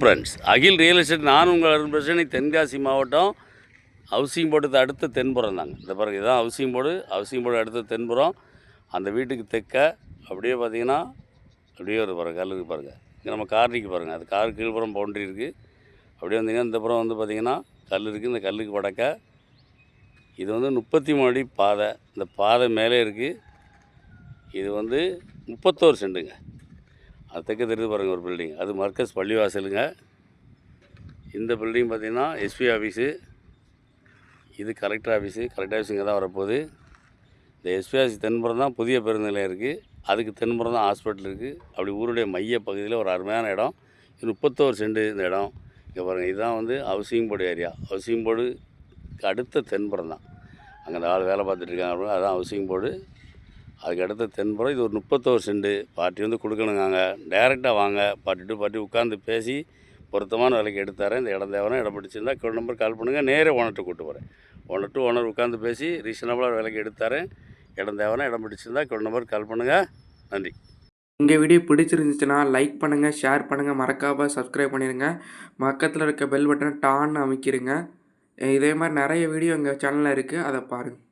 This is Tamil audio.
ஃப்ரெண்ட்ஸ், அகில் ரியல் எஸ்டேட் நான் உங்கள் அருண் பேசுகிறேன். தென்காசி மாவட்டம் ஹவுசிங் போர்டுக்கு அடுத்த தென்புறம் தாங்க. இந்த பாருங்க, இதுதான் ஹவுசிங் போர்டு அடுத்த தென்புறம். அந்த வீட்டுக்கு தெற்க அப்படியே பார்த்தீங்கன்னா அப்படியே ஒரு பாருங்கள் கல் இருக்குது பாருங்கள். இங்கே நம்ம கார் நிற்க பாருங்கள், அது கார் கீழ்புறம் பவுண்ட்ரி இருக்குது. அப்படியே வந்தீங்கன்னா இந்த புறம் வந்து பார்த்திங்கன்னா கல் இருக்குது. இந்த கல்லுக்கு வடக்க இது வந்து 33 அடி பாதை. இந்த பாதை மேலே இருக்குது. இது வந்து 31 சென்ட்டுங்க. அது தெற்க தெரியுது பாருங்கள் ஒரு பில்டிங், அது மர்கஸ் பள்ளிவாசலுங்க. இந்த பில்டிங் பார்த்திங்கன்னா எஸ்பி ஆஃபீஸு, இது கலெக்டர் ஆஃபீஸு. கலெக்டர் ஆஃபீஸ் இங்கே தான் வரப்போகுது. இந்த எஸ்பி ஆஃபீஸ் தென்புறம் தான் புதிய பேருந்து நிலையம் இருக்குது. அதுக்கு தென்புறம் தான் ஹாஸ்பிட்டல் இருக்குது. அப்படி ஊருடைய மைய பகுதியில் ஒரு அருமையான இடம். இது 31 சென்ட் இந்த இடம். இங்கே பாருங்கள், இதுதான் வந்து ஹவுசிங் போர்டு ஏரியா. ஹவுசிங் போர்டுக்கு அடுத்த தென்புறம் தான். அங்கே அந்த ஆள் வேலை பார்த்துட்டு இருக்காங்க, அதுதான் ஹவுசிங் போர்டு. அதுக்கு அடுத்த தென்புறம். இது ஒரு 31 சென்ட்டு. பார்ட்டி வந்து கொடுக்கணுங்க. டைரெக்டாக வாங்க, பார்ட்டி டு பார்ட்டி உட்காந்து பேசி பொருத்தமான விலைக்கு எடுத்தாரேன். இந்த இடம் தேவைன்னா இடம் பிடிச்சிருந்தா கீழ் நம்பர் கால் பண்ணுங்கள். நேரே ஓனர்கிட்ட கூப்பிட்டு போகிறேன். ஓனர் டு ஓனர் உட்காந்து பேசி ரீசனபிளாக விலைக்கு எடுத்தாரேன். இடம் தேவைன்னா இடம் பிடிச்சிருந்தா கீழ் நம்பர் கால் பண்ணுங்கள். நன்றி. எங்கள் வீடியோ பிடிச்சிருந்துச்சுன்னா லைக் பண்ணுங்கள், ஷேர் பண்ணுங்கள், மறக்காமல் சப்ஸ்கிரைப் பண்ணிடுங்க. பக்கத்தில் இருக்க பெல் பட்டனை டான்னு அமைக்கிடுங்க. இதே மாதிரி நிறைய வீடியோ எங்கள் சேனலில் இருக்குது, அதை பாருங்கள்.